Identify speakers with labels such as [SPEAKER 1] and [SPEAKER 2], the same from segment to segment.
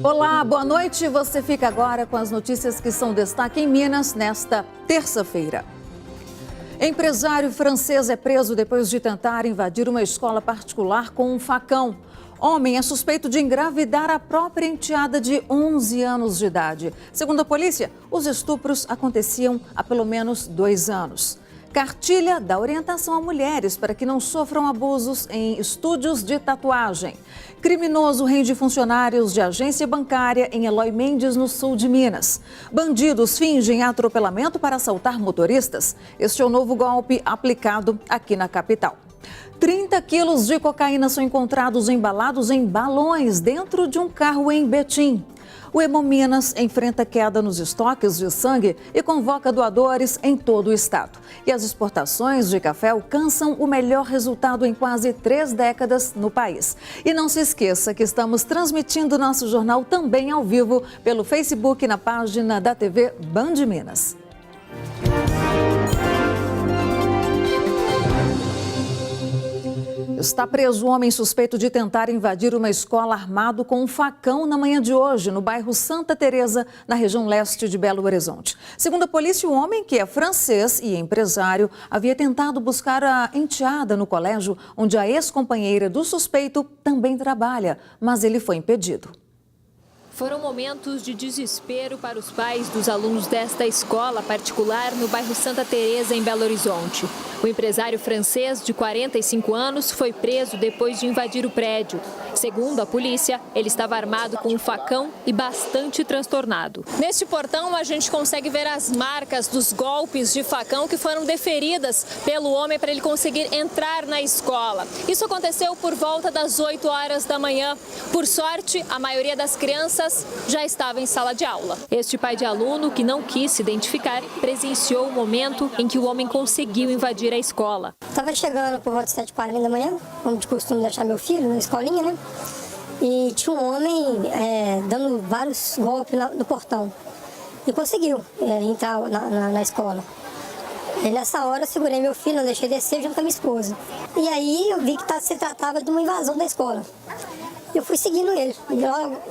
[SPEAKER 1] Olá, boa noite. Você fica agora com as notícias que são destaque em Minas nesta terça-feira. Empresário francês é preso depois de tentar invadir uma escola particular com um facão. Homem é suspeito de engravidar a própria enteada de 11 anos de idade. Segundo a polícia, os estupros aconteciam há pelo menos 2 anos. Cartilha dá orientação a mulheres para que não sofram abusos em estúdios de tatuagem. Criminoso rende funcionários de agência bancária em Eloy Mendes, no sul de Minas. Bandidos fingem atropelamento para assaltar motoristas. Este é o novo golpe aplicado aqui na capital. 30 quilos de cocaína são encontrados embalados em balões dentro de um carro em Betim. O Hemominas enfrenta queda nos estoques de sangue e convoca doadores em todo o estado. E as exportações de café alcançam o melhor resultado em quase 3 décadas no país. E não se esqueça que estamos transmitindo nosso jornal também ao vivo pelo Facebook na página da TV Band Minas. Está preso o homem suspeito de tentar invadir uma escola armado com um facão na manhã de hoje, no bairro Santa Teresa, na região leste de Belo Horizonte. Segundo a polícia, o homem, que é francês e empresário, havia tentado buscar a enteada no colégio, onde a ex-companheira do suspeito também trabalha, mas ele foi impedido.
[SPEAKER 2] Foram momentos de desespero para os pais dos alunos desta escola particular no bairro Santa Teresa, em Belo Horizonte. O empresário francês, de 45 anos, foi preso depois de invadir o prédio. Segundo a polícia, ele estava armado com um facão e bastante transtornado. Neste portão, a gente consegue ver as marcas dos golpes de facão que foram deferidas pelo homem para ele conseguir entrar na escola. Isso aconteceu por volta das 8 horas da manhã. Por sorte, a maioria das crianças já estava em sala de aula. Este pai de aluno, que não quis se identificar, presenciou o momento em que o homem conseguiu invadir a escola.
[SPEAKER 3] Estava chegando por volta de 7h40 da manhã, como de costume deixar meu filho na escolinha, né? E tinha um homem dando vários golpes no portão. E conseguiu entrar na escola. E nessa hora eu segurei meu filho, não deixei descer junto com a minha esposa. E aí eu vi que se tratava de uma invasão da escola. Eu fui seguindo ele,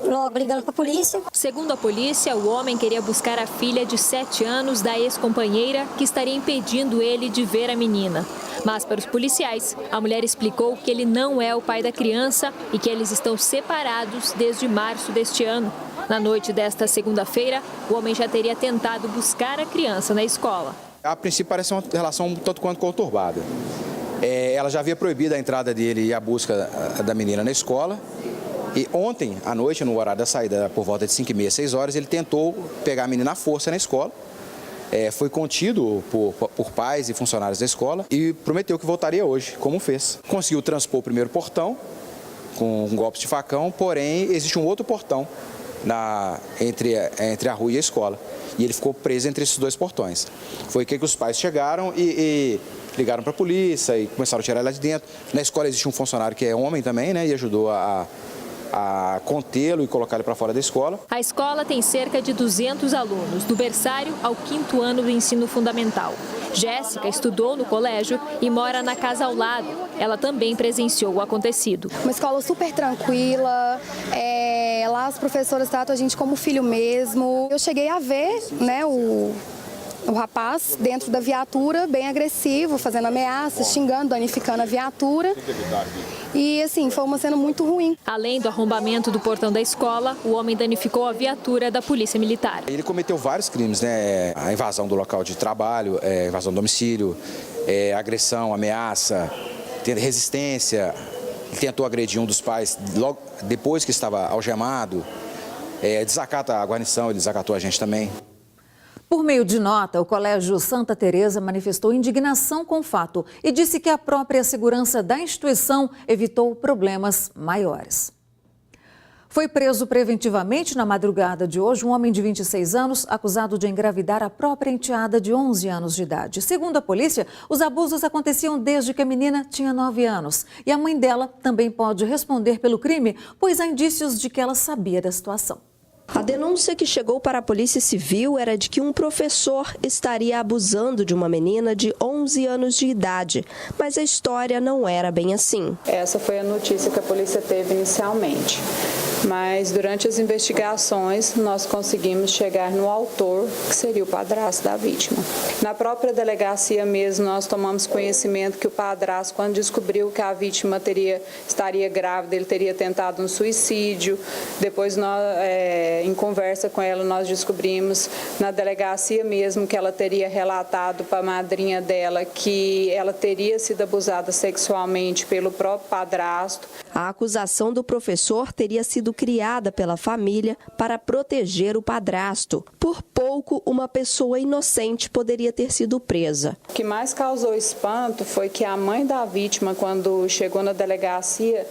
[SPEAKER 3] logo ligando para a polícia.
[SPEAKER 2] Segundo a polícia, o homem queria buscar a filha de 7 anos da ex-companheira, que estaria impedindo ele de ver a menina. Mas para os policiais, a mulher explicou que ele não é o pai da criança e que eles estão separados desde março deste ano. Na noite desta segunda-feira, o homem já teria tentado buscar a criança na escola.
[SPEAKER 4] A princípio parece uma relação tanto quanto conturbada. Ela já havia proibido a entrada dele e a busca da menina na escola. E ontem, à noite, no horário da saída, por volta de 5h30, 6 horas, ele tentou pegar a menina à força na escola. Foi contido por pais e funcionários da escola e prometeu que voltaria hoje, como fez. Conseguiu transpor o primeiro portão com golpes de facão, porém existe um outro portão entre a rua e a escola. E ele ficou preso entre esses 2 portões. Foi que os pais chegaram e ligaram para a polícia e começaram a tirar ele lá de dentro. Na escola existe um funcionário que é homem também, né, e ajudou a contê-lo e colocar ele para fora da escola.
[SPEAKER 2] A escola tem cerca de 200 alunos, do berçário ao 5º ano do ensino fundamental. Jéssica estudou no colégio e mora na casa ao lado. Ela também presenciou o acontecido.
[SPEAKER 5] Uma escola super tranquila, lá as professoras tratam a gente como filho mesmo. Eu cheguei a ver, né, o rapaz dentro da viatura, bem agressivo, fazendo ameaças, xingando, danificando a viatura. E, assim, foi uma cena muito ruim.
[SPEAKER 2] Além do arrombamento do portão da escola, o homem danificou a viatura da Polícia Militar.
[SPEAKER 4] Ele cometeu vários crimes, né? A invasão do local de trabalho, invasão do domicílio, agressão, ameaça, resistência. Ele tentou agredir um dos pais logo depois que estava algemado. Desacata a guarnição, ele desacatou a gente também.
[SPEAKER 1] Por meio de nota, o Colégio Santa Teresa manifestou indignação com o fato e disse que a própria segurança da instituição evitou problemas maiores. Foi preso preventivamente na madrugada de hoje um homem de 26 anos acusado de engravidar a própria enteada de 11 anos de idade. Segundo a polícia, os abusos aconteciam desde que a menina tinha 9 anos. E a mãe dela também pode responder pelo crime, pois há indícios de que ela sabia da situação.
[SPEAKER 6] A denúncia que chegou para a Polícia Civil era de que um professor estaria abusando de uma menina de 11 anos de idade, mas a história não era bem assim.
[SPEAKER 7] Essa foi a notícia que a polícia teve inicialmente. mas durante as investigações nós conseguimos chegar no autor, que seria o padrasto da vítima. Na própria delegacia mesmo, nós tomamos conhecimento que o padrasto, quando descobriu que a vítima estaria grávida, ele teria tentado um suicídio. Depois, em conversa com ela, nós descobrimos na delegacia mesmo que ela teria relatado para a madrinha dela que ela teria sido abusada sexualmente pelo próprio padrasto.
[SPEAKER 6] A acusação do professor teria sido criada pela família para proteger o padrasto. Por pouco, uma pessoa inocente poderia ter sido presa.
[SPEAKER 7] O que mais causou espanto foi que a mãe da vítima, quando chegou na delegacia,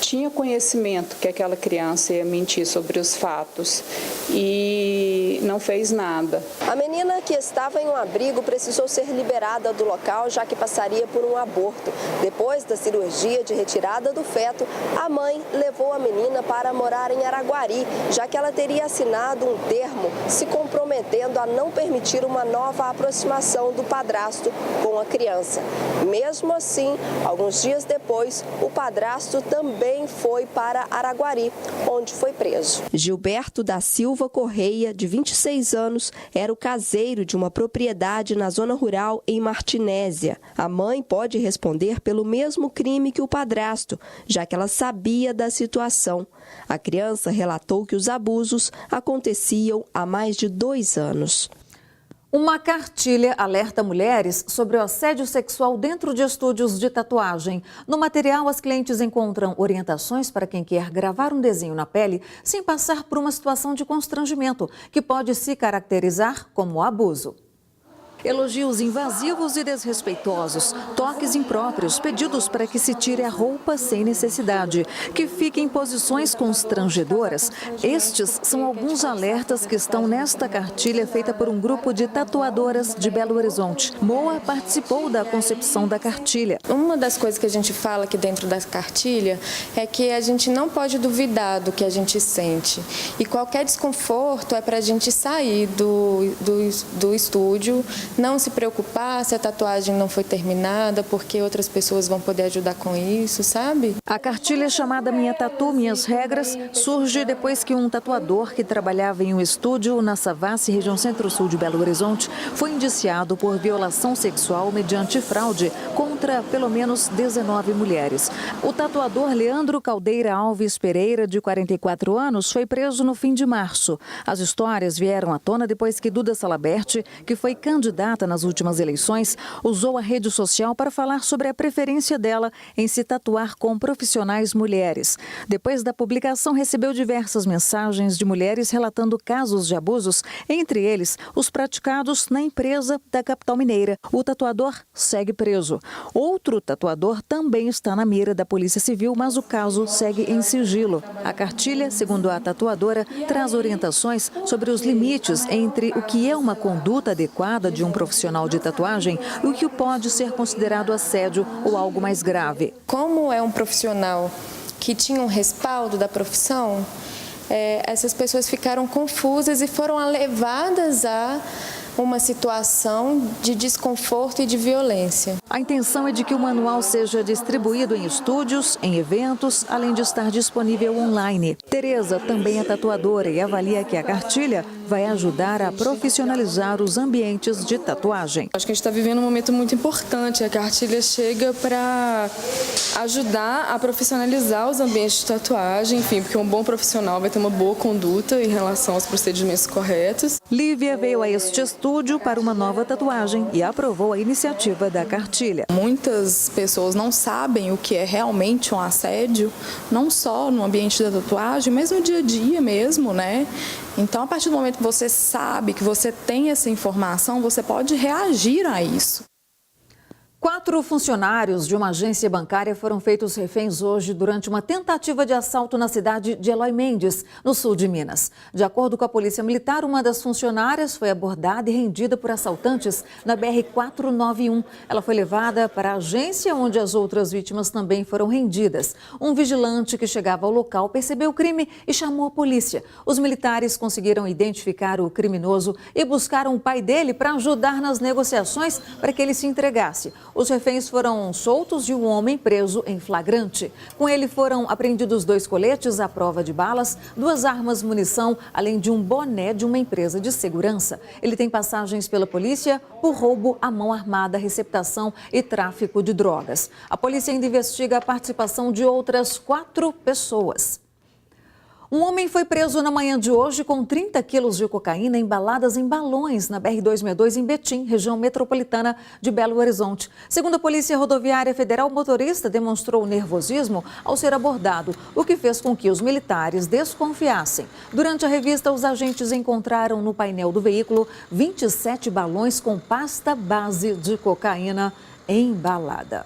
[SPEAKER 7] tinha conhecimento que aquela criança ia mentir sobre os fatos e não fez nada.
[SPEAKER 6] A menina, que estava em um abrigo, precisou ser liberada do local, já que passaria por um aborto. Depois da cirurgia de retirada do feto, a mãe levou a menina para morar em Araguari, já que ela teria assinado um termo se comprometendo a não permitir uma nova aproximação do padrasto com a criança. Mesmo assim, alguns dias depois, o padrasto também foi para Araguari, onde foi preso. Gilberto da Silva Correia, de 26 anos, era o caseiro de uma propriedade na zona rural em Martinésia. A mãe pode responder pelo mesmo crime que o padrasto, já que ela sabia da situação. A criança relatou que os abusos aconteciam há mais de 2 anos.
[SPEAKER 1] Uma cartilha alerta mulheres sobre o assédio sexual dentro de estúdios de tatuagem. No material, as clientes encontram orientações para quem quer gravar um desenho na pele sem passar por uma situação de constrangimento, que pode se caracterizar como abuso. Elogios invasivos e desrespeitosos, toques impróprios, pedidos para que se tire a roupa sem necessidade, que fique em posições constrangedoras. Estes são alguns alertas que estão nesta cartilha feita por um grupo de tatuadoras de Belo Horizonte. Moa participou da concepção da cartilha.
[SPEAKER 8] Uma das coisas que a gente fala aqui dentro da cartilha é que a gente não pode duvidar do que a gente sente. E qualquer desconforto é para a gente sair do estúdio, não se preocupar se a tatuagem não foi terminada, porque outras pessoas vão poder ajudar com isso, sabe?
[SPEAKER 1] A cartilha chamada Minha Tatu, Minhas Regras surge depois que um tatuador que trabalhava em um estúdio na Savassi, região centro-sul de Belo Horizonte, foi indiciado por violação sexual mediante fraude contra pelo menos 19 mulheres. O tatuador Leandro Caldeira Alves Pereira, de 44 anos, foi preso no fim de março. As histórias vieram à tona depois que Duda Salabert, que foi candidata nas últimas eleições, usou a rede social para falar sobre a preferência dela em se tatuar com profissionais mulheres. Depois da publicação, recebeu diversas mensagens de mulheres relatando casos de abusos, entre eles os praticados na empresa da capital mineira. O tatuador segue preso. Outro tatuador também está na mira da Polícia Civil, mas o caso segue em sigilo. A cartilha, segundo a tatuadora, traz orientações sobre os limites entre o que é uma conduta adequada de um profissional de tatuagem e o que pode ser considerado assédio ou algo mais grave.
[SPEAKER 8] Como é um profissional que tinha um respaldo da profissão, essas pessoas ficaram confusas e foram levadas a uma situação de desconforto e de violência.
[SPEAKER 1] A intenção é de que o manual seja distribuído em estúdios, em eventos, além de estar disponível online. Tereza também é tatuadora e avalia que a cartilha vai ajudar a profissionalizar os ambientes de tatuagem.
[SPEAKER 9] Acho que a gente está vivendo um momento muito importante. A cartilha chega para ajudar a profissionalizar os ambientes de tatuagem, enfim, porque um bom profissional vai ter uma boa conduta em relação aos procedimentos corretos.
[SPEAKER 1] Lívia veio a este estúdio para uma nova tatuagem e aprovou a iniciativa da cartilha.
[SPEAKER 10] Muitas pessoas não sabem o que é realmente um assédio, não só no ambiente da tatuagem, mas no dia a dia mesmo, né? Então, a partir do momento que você sabe, que você tem essa informação, você pode reagir a isso.
[SPEAKER 1] 4 funcionários de uma agência bancária foram feitos reféns hoje durante uma tentativa de assalto na cidade de Eloy Mendes, no sul de Minas. De acordo com a Polícia Militar, uma das funcionárias foi abordada e rendida por assaltantes na BR-491. Ela foi levada para a agência, onde as outras vítimas também foram rendidas. Um vigilante que chegava ao local percebeu o crime e chamou a polícia. Os militares conseguiram identificar o criminoso e buscaram o pai dele para ajudar nas negociações para que ele se entregasse. Os reféns foram soltos e um homem preso em flagrante. Com ele foram apreendidos 2 coletes à prova de balas, 2 armas, munição, além de um boné de uma empresa de segurança. Ele tem passagens pela polícia por roubo à mão armada, receptação e tráfico de drogas. A polícia ainda investiga a participação de outras 4 pessoas. Um homem foi preso na manhã de hoje com 30 quilos de cocaína embaladas em balões na BR-262 em Betim, região metropolitana de Belo Horizonte. Segundo a Polícia Rodoviária Federal, o motorista demonstrou nervosismo ao ser abordado, o que fez com que os militares desconfiassem. Durante a revista, os agentes encontraram no painel do veículo 27 balões com pasta base de cocaína embalada.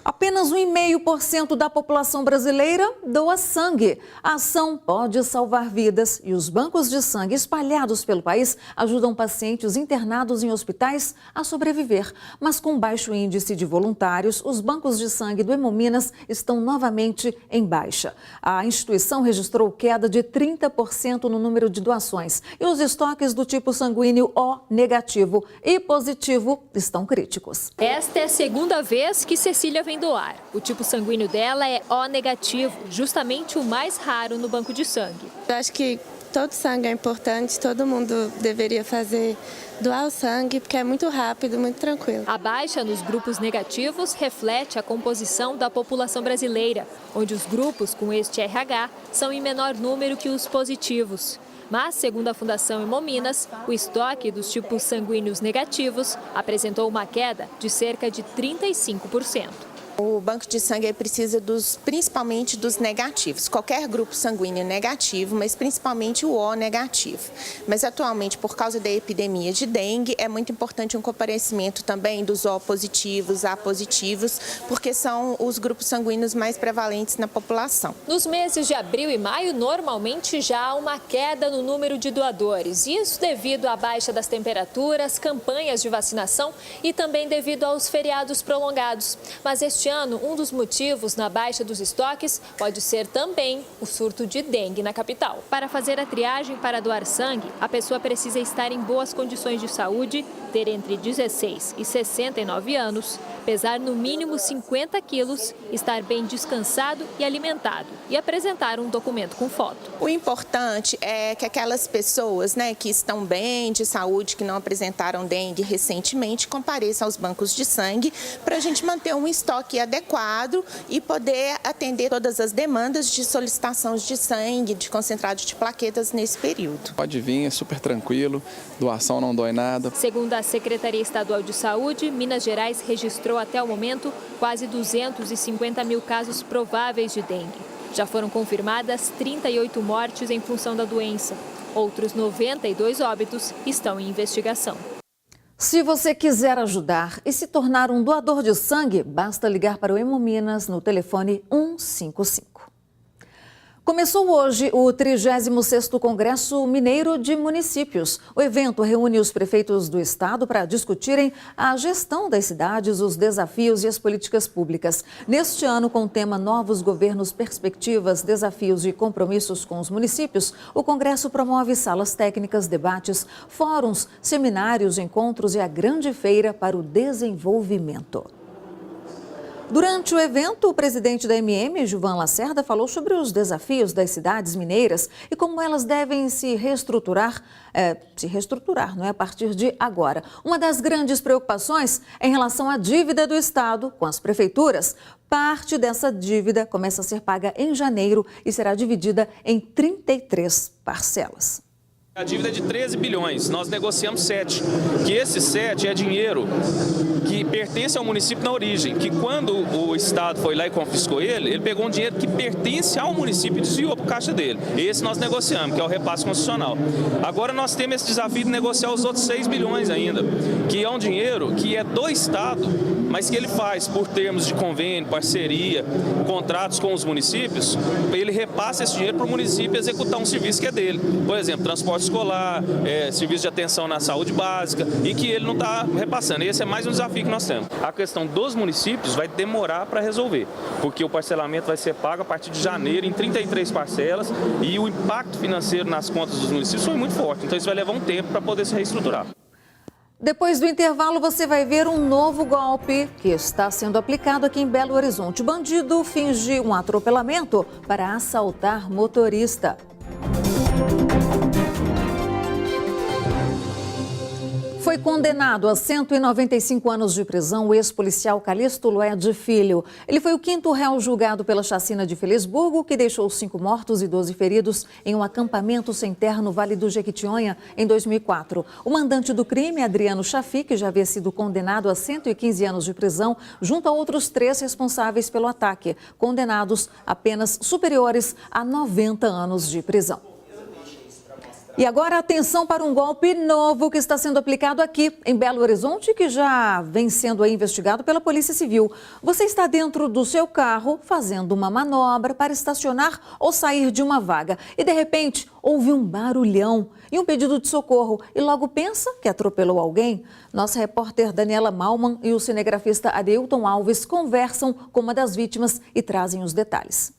[SPEAKER 1] Apenas 1,5% da população brasileira doa sangue. A ação pode salvar vidas e os bancos de sangue espalhados pelo país ajudam pacientes internados em hospitais a sobreviver. Mas com baixo índice de voluntários, os bancos de sangue do Hemominas estão novamente em baixa. A instituição registrou queda de 30% no número de doações e os estoques do tipo sanguíneo O negativo e positivo estão críticos.
[SPEAKER 2] Esta é a segunda vez que Cecília vem doar. O tipo sanguíneo dela é O negativo, justamente o mais raro no banco de sangue.
[SPEAKER 11] Eu acho que todo sangue é importante, todo mundo deveria doar o sangue, porque é muito rápido, muito tranquilo.
[SPEAKER 2] A baixa nos grupos negativos reflete a composição da população brasileira, onde os grupos com este RH são em menor número que os positivos. Mas, segundo a Fundação Hemominas, o estoque dos tipos sanguíneos negativos apresentou uma queda de cerca de 35%.
[SPEAKER 12] O banco de sangue precisa principalmente dos negativos, qualquer grupo sanguíneo negativo, mas principalmente o O negativo. Mas atualmente, por causa da epidemia de dengue, é muito importante um comparecimento também dos O positivos, A positivos, porque são os grupos sanguíneos mais prevalentes na população.
[SPEAKER 2] Nos meses de abril e maio, normalmente já há uma queda no número de doadores. Isso devido à baixa das temperaturas, campanhas de vacinação e também devido aos feriados prolongados. Mas este ano, um dos motivos na baixa dos estoques pode ser também o surto de dengue na capital. Para fazer a triagem para doar sangue, a pessoa precisa estar em boas condições de saúde, ter entre 16 e 69 anos, pesar no mínimo 50 quilos, estar bem descansado e alimentado e apresentar um documento com foto.
[SPEAKER 12] O importante é que aquelas pessoas, que estão bem de saúde, que não apresentaram dengue recentemente, compareçam aos bancos de sangue para a gente manter um estoque adequado e poder atender todas as demandas de solicitações de sangue, de concentrado de plaquetas nesse período.
[SPEAKER 13] Pode vir, é super tranquilo, doação não dói nada.
[SPEAKER 2] Segundo a Secretaria Estadual de Saúde, Minas Gerais registrou até o momento quase 250 mil casos prováveis de dengue. Já foram confirmadas 38 mortes em função da doença. Outros 92 óbitos estão em investigação.
[SPEAKER 1] Se você quiser ajudar e se tornar um doador de sangue, basta ligar para o Hemominas no telefone 155. Começou hoje o 36º Congresso Mineiro de Municípios. O evento reúne os prefeitos do estado para discutirem a gestão das cidades, os desafios e as políticas públicas. Neste ano, com o tema Novos Governos, Perspectivas, Desafios e Compromissos com os Municípios, o Congresso promove salas técnicas, debates, fóruns, seminários, encontros e a grande feira para o desenvolvimento. Durante o evento, o presidente da MM, Gilvan Lacerda, falou sobre os desafios das cidades mineiras e como elas devem se reestruturar, a partir de agora. Uma das grandes preocupações é em relação à dívida do Estado com as prefeituras. Parte dessa dívida começa a ser paga em janeiro e será dividida em 33 parcelas.
[SPEAKER 14] A dívida é de 13 bilhões, nós negociamos 7, que esse 7 é dinheiro que pertence ao município na origem, que quando o Estado foi lá e confiscou ele pegou um dinheiro que pertence ao município e desviou para o caixa dele. Esse nós negociamos, que é o repasse constitucional. Agora nós temos esse desafio de negociar os outros 6 bilhões ainda, que é um dinheiro que é do Estado, mas que ele faz por termos de convênio, parceria, contratos com os municípios, ele repassa esse dinheiro para o município executar um serviço que é dele. Por exemplo, transporte escolar, serviço de atenção na saúde básica, e que ele não está repassando. Esse é mais um desafio que nós temos. A questão dos municípios vai demorar para resolver, porque o parcelamento vai ser pago a partir de janeiro em 33 parcelas e o impacto financeiro nas contas dos municípios foi muito forte. Então isso vai levar um tempo para poder se reestruturar.
[SPEAKER 1] Depois do intervalo, você vai ver um novo golpe que está sendo aplicado aqui em Belo Horizonte. O bandido finge um atropelamento para assaltar motorista. Foi condenado a 195 anos de prisão o ex-policial Calixto Lued Filho. Ele foi o 5º réu julgado pela chacina de Felisburgo, que deixou 5 mortos e 12 feridos em um acampamento sem terra no Vale do Jequitinhonha em 2004. O mandante do crime, Adriano Chafi, que já havia sido condenado a 115 anos de prisão, junto a outros 3 responsáveis pelo ataque, condenados a penas superiores a 90 anos de prisão. E agora atenção para um golpe novo que está sendo aplicado aqui em Belo Horizonte, que já vem sendo investigado pela Polícia Civil. Você está dentro do seu carro fazendo uma manobra para estacionar ou sair de uma vaga e de repente ouve um barulhão e um pedido de socorro e logo pensa que atropelou alguém. Nossa repórter Daniela Malman e o cinegrafista Adeilton Alves conversam com uma das vítimas e trazem os detalhes.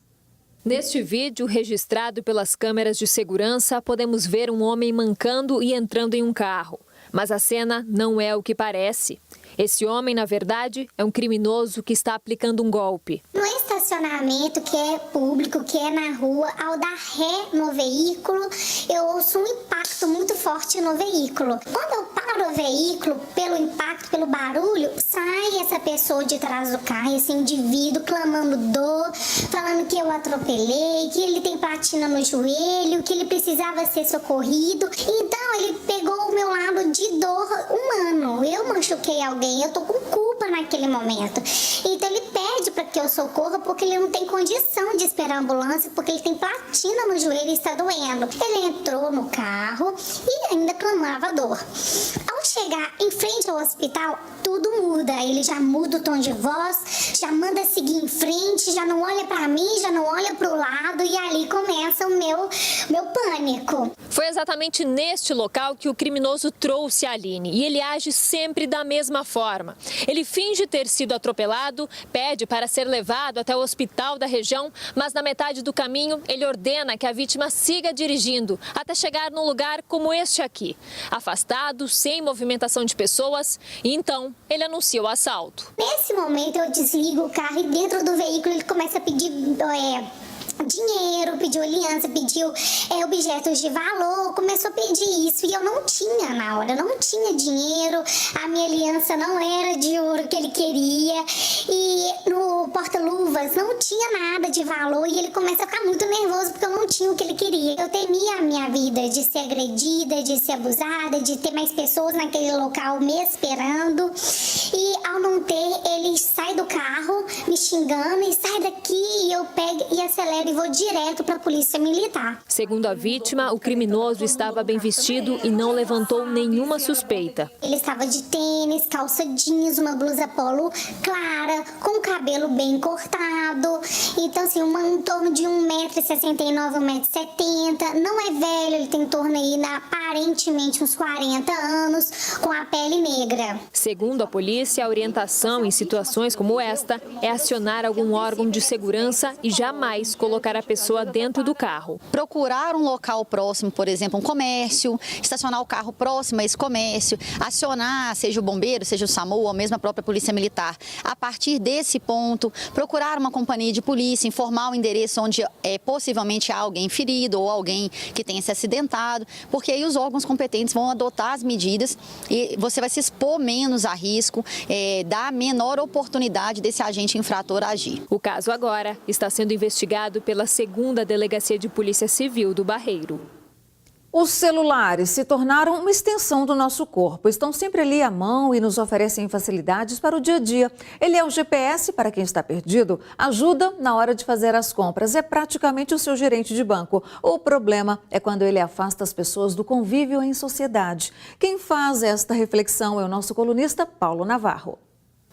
[SPEAKER 2] Neste vídeo, registrado pelas câmeras de segurança, podemos ver um homem mancando e entrando em um carro. Mas a cena não é o que parece. Esse homem, na verdade, é um criminoso que está aplicando um golpe.
[SPEAKER 15] No estacionamento, que é público, que é na rua, ao dar ré no veículo, eu ouço um impacto muito forte no veículo. Quando eu paro o veículo, pelo impacto, pelo barulho, sai essa pessoa de trás do carro, esse indivíduo, clamando dor, falando que eu atropelei, que ele tem platina no joelho, que ele precisava ser socorrido. Então, ele pegou o meu lado de dor humano. Eu machuquei alguém, eu tô com culpa naquele momento. Então ele pede para que eu socorra porque ele não tem condição de esperar a ambulância, porque ele tem platina no joelho e está doendo. Ele entrou no carro e ainda clamava dor. Ao chegar em frente ao hospital, tudo muda. Ele já muda o tom de voz, já manda seguir em frente, já não olha para mim, já não olha para o lado e ali começa o meu pânico.
[SPEAKER 2] Foi exatamente neste local que o criminoso trouxe a Aline e ele age sempre da mesma forma. Ele finge ter sido atropelado, pede para ser levado até o hospital da região, mas na metade do caminho ele ordena que a vítima siga dirigindo até chegar num lugar como este aqui, afastado, sem movimentação de pessoas, e então ele anuncia o assalto.
[SPEAKER 15] Nesse momento eu desligo o carro e dentro do veículo ele começa a pedir dinheiro, pediu aliança, pediu objetos de valor, começou a pedir isso e eu não tinha na hora, não tinha dinheiro, a minha aliança não era de ouro que ele queria e no porta-luvas não tinha nada de valor e ele começa a ficar muito nervoso porque eu não tinha o que ele queria. Eu temia a minha vida de ser agredida, de ser abusada, de ter mais pessoas naquele local me esperando e ao não ter, ele sai do carro me xingando e sai daqui e eu pego e acelero e vou direto para a polícia militar.
[SPEAKER 2] Segundo a vítima, o criminoso estava bem vestido e não levantou nenhuma suspeita.
[SPEAKER 15] Ele estava de tênis, calça jeans, uma blusa polo clara, com o cabelo bem cortado. Então, assim, em torno de 1,69 m, 1,70 m. Não é velho, ele tem em torno aí, aparentemente, uns 40 anos, com a pele negra.
[SPEAKER 2] Segundo a polícia, a orientação em situações como esta é acionar algum órgão de segurança e jamais colocar a pessoa dentro do carro.
[SPEAKER 16] Procurar um local próximo, por exemplo, um comércio, estacionar o carro próximo a esse comércio, acionar, seja o bombeiro, seja o SAMU ou mesmo a própria polícia militar. A partir desse ponto, procurar uma companhia de polícia, informar o endereço onde possivelmente há alguém ferido ou alguém que tenha se acidentado, porque aí os órgãos competentes vão adotar as medidas e você vai se expor menos a risco, dar menor oportunidade desse agente infrator agir.
[SPEAKER 2] O caso agora está sendo investigado pela 2ª Delegacia de Polícia Civil do Barreiro.
[SPEAKER 1] Os celulares se tornaram uma extensão do nosso corpo. Estão sempre ali à mão e nos oferecem facilidades para o dia a dia. Ele é o GPS para quem está perdido, ajuda na hora de fazer as compras. É praticamente o seu gerente de banco. O problema é quando ele afasta as pessoas do convívio em sociedade. Quem faz esta reflexão é o nosso colunista Paulo Navarro.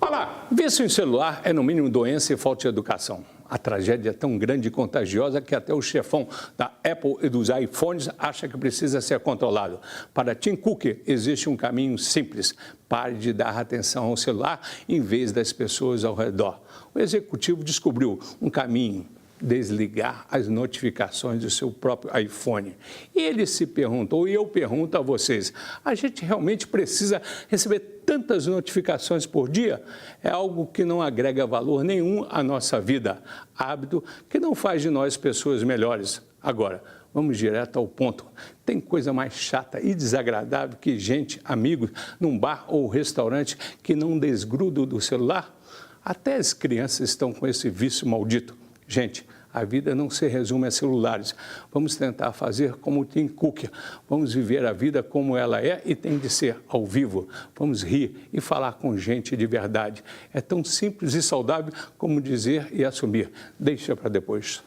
[SPEAKER 17] Olá, vício em celular é no mínimo doença e falta de educação. A tragédia é tão grande e contagiosa que até o chefão da Apple e dos iPhones acha que precisa ser controlado. Para Tim Cook, existe um caminho simples. Pare de dar atenção ao celular em vez das pessoas ao redor. O executivo descobriu um caminho desligar as notificações do seu próprio iPhone. E ele se perguntou, e eu pergunto a vocês, a gente realmente precisa receber tantas notificações por dia? É algo que não agrega valor nenhum à nossa vida, hábito que não faz de nós pessoas melhores. Agora, vamos direto ao ponto. Tem coisa mais chata e desagradável que gente, amigos, num bar ou restaurante que não desgrudam do celular? Até as crianças estão com esse vício maldito. Gente, a vida não se resume a celulares. Vamos tentar fazer como o Tim Cook. Vamos viver a vida como ela é e tem de ser, ao vivo. Vamos rir e falar com gente de verdade. É tão simples e saudável como dizer e assumir. Deixa para depois.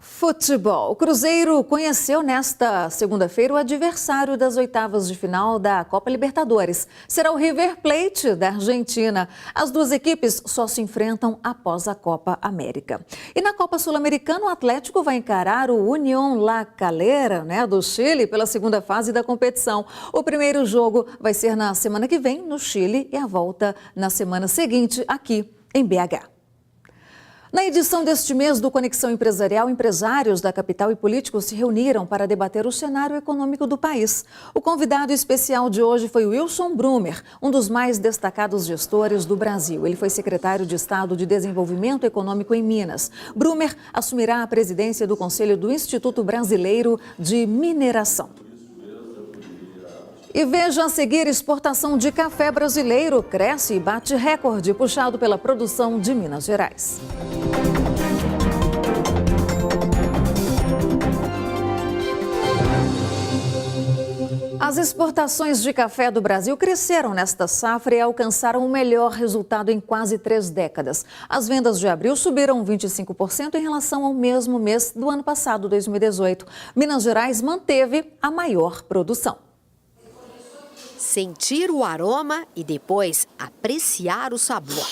[SPEAKER 1] Futebol. O Cruzeiro conheceu nesta segunda-feira o adversário das oitavas de final da Copa Libertadores. Será o River Plate da Argentina. As duas equipes só se enfrentam após a Copa América. E na Copa Sul-Americana, o Atlético vai encarar o Unión La Calera, do Chile, pela segunda fase da competição. O primeiro jogo vai ser na semana que vem, no Chile, e a volta na semana seguinte, aqui em BH. Na edição deste mês do Conexão Empresarial, empresários da capital e políticos se reuniram para debater o cenário econômico do país. O convidado especial de hoje foi Wilson Brumer, um dos mais destacados gestores do Brasil. Ele foi secretário de Estado de Desenvolvimento Econômico em Minas. Brumer assumirá a presidência do Conselho do Instituto Brasileiro de Mineração. E veja a seguir, exportação de café brasileiro cresce e bate recorde, puxado pela produção de Minas Gerais. As exportações de café do Brasil cresceram nesta safra e alcançaram o melhor resultado em quase 3 décadas. As vendas de abril subiram 25% em relação ao mesmo mês do ano passado, 2018. Minas Gerais manteve a maior produção.
[SPEAKER 18] Sentir o aroma e depois apreciar o sabor.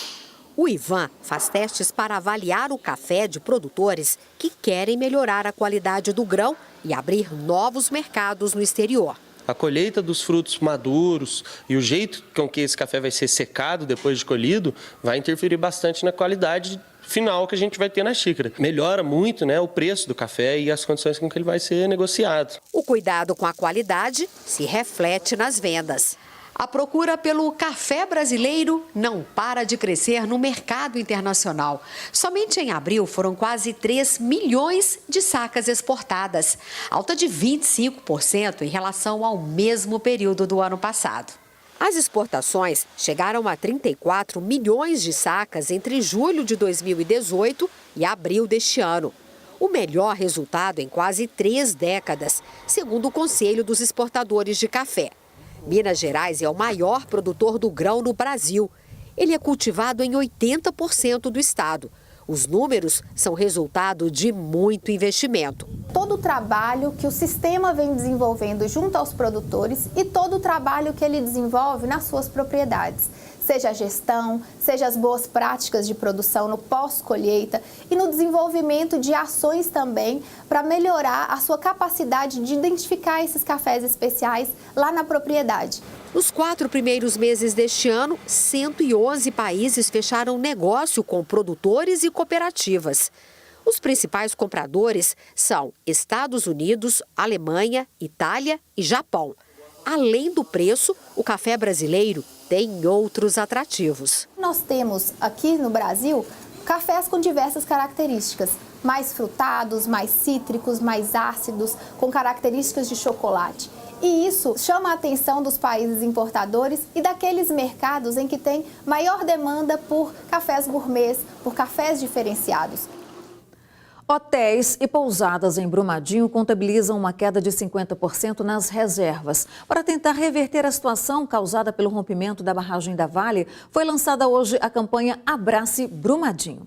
[SPEAKER 18] O Ivan faz testes para avaliar o café de produtores que querem melhorar a qualidade do grão e abrir novos mercados no exterior.
[SPEAKER 19] A colheita dos frutos maduros e o jeito com que esse café vai ser secado depois de colhido vai interferir bastante na qualidade final que a gente vai ter na xícara. Melhora muito, o preço do café e as condições com que ele vai ser negociado.
[SPEAKER 18] O cuidado com a qualidade se reflete nas vendas. A procura pelo café brasileiro não para de crescer no mercado internacional. Somente em abril foram quase 3 milhões de sacas exportadas, alta de 25% em relação ao mesmo período do ano passado. As exportações chegaram a 34 milhões de sacas entre julho de 2018 e abril deste ano. O melhor resultado em quase 3 décadas, segundo o Conselho dos Exportadores de Café. Minas Gerais é o maior produtor do grão no Brasil. Ele é cultivado em 80% do estado. Os números são resultado de muito investimento.
[SPEAKER 20] Todo o trabalho que o sistema vem desenvolvendo junto aos produtores e todo o trabalho que ele desenvolve nas suas propriedades. Seja a gestão, seja as boas práticas de produção no pós-colheita e no desenvolvimento de ações também para melhorar a sua capacidade de identificar esses cafés especiais lá na propriedade.
[SPEAKER 18] Nos 4 primeiros meses deste ano, 111 países fecharam negócio com produtores e cooperativas. Os principais compradores são Estados Unidos, Alemanha, Itália e Japão. Além do preço, o café brasileiro tem outros atrativos.
[SPEAKER 20] Nós temos aqui no Brasil cafés com diversas características, mais frutados, mais cítricos, mais ácidos, com características de chocolate. E isso chama a atenção dos países importadores e daqueles mercados em que tem maior demanda por cafés gourmets, por cafés diferenciados.
[SPEAKER 1] Hotéis e pousadas em Brumadinho contabilizam uma queda de 50% nas reservas. Para tentar reverter a situação causada pelo rompimento da barragem da Vale, foi lançada hoje a campanha Abrace Brumadinho.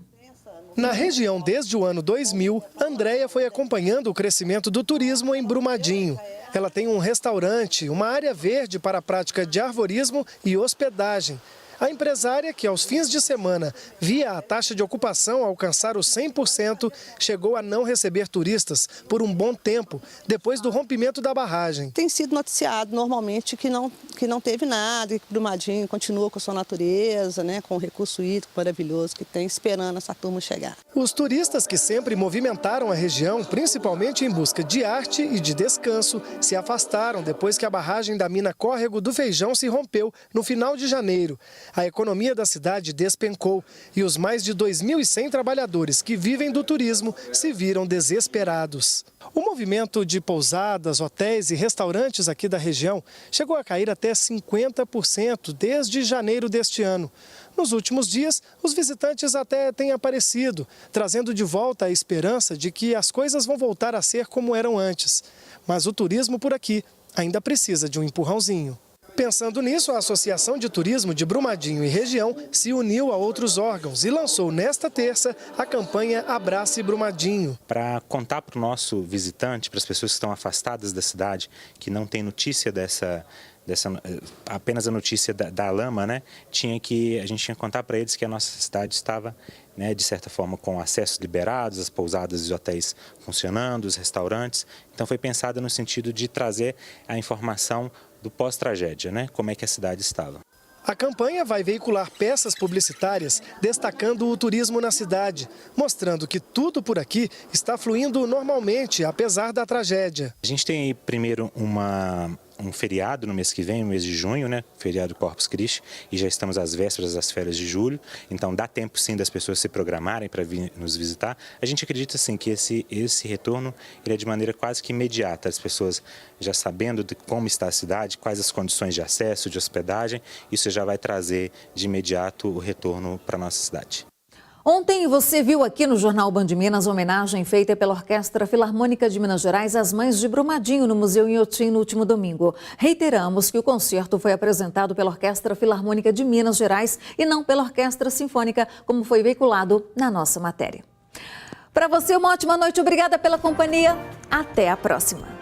[SPEAKER 21] Na região desde o ano 2000, Andréia foi acompanhando o crescimento do turismo em Brumadinho. Ela tem um restaurante, uma área verde para a prática de arvorismo e hospedagem. A empresária, que aos fins de semana via a taxa de ocupação alcançar os 100%, chegou a não receber turistas por um bom tempo, depois do rompimento da barragem.
[SPEAKER 3] Tem sido noticiado normalmente que não teve nada, que Brumadinho continua com a sua natureza, né, com o recurso hídrico maravilhoso que tem, esperando essa turma chegar.
[SPEAKER 21] Os turistas que sempre movimentaram a região, principalmente em busca de arte e de descanso, se afastaram depois que a barragem da mina Córrego do Feijão se rompeu no final de janeiro. A economia da cidade despencou e os mais de 2.100 trabalhadores que vivem do turismo se viram desesperados. O movimento de pousadas, hotéis e restaurantes aqui da região chegou a cair até 50% desde janeiro deste ano. Nos últimos dias, os visitantes até têm aparecido, trazendo de volta a esperança de que as coisas vão voltar a ser como eram antes. Mas o turismo por aqui ainda precisa de um empurrãozinho. Pensando nisso, a Associação de Turismo de Brumadinho e região se uniu a outros órgãos e lançou nesta terça a campanha Abrace Brumadinho.
[SPEAKER 22] Para contar para o nosso visitante, para as pessoas que estão afastadas da cidade, que não têm notícia apenas a notícia da lama, né? A gente tinha que contar para eles que a nossa cidade estava, né, de certa forma, com acessos liberados, as pousadas e hotéis funcionando, os restaurantes. Então foi pensada no sentido de trazer a informação do pós-tragédia, né? Como é que a cidade estava.
[SPEAKER 21] A campanha vai veicular peças publicitárias destacando o turismo na cidade, mostrando que tudo por aqui está fluindo normalmente, apesar da tragédia.
[SPEAKER 22] A gente tem aí primeiro um feriado no mês que vem, no mês de junho, né? Feriado Corpus Christi, e já estamos às vésperas das férias de julho, então dá tempo sim das pessoas se programarem para vir nos visitar. A gente acredita sim que esse retorno ele é de maneira quase que imediata, as pessoas já sabendo de como está a cidade, quais as condições de acesso, de hospedagem, isso já vai trazer de imediato o retorno para a nossa cidade.
[SPEAKER 1] Ontem você viu aqui no Jornal Band Minas a homenagem feita pela Orquestra Filarmônica de Minas Gerais às mães de Brumadinho no Museu Inhotim no último domingo. Reiteramos que o concerto foi apresentado pela Orquestra Filarmônica de Minas Gerais e não pela Orquestra Sinfônica, como foi veiculado na nossa matéria. Para você, uma ótima noite. Obrigada pela companhia. Até a próxima.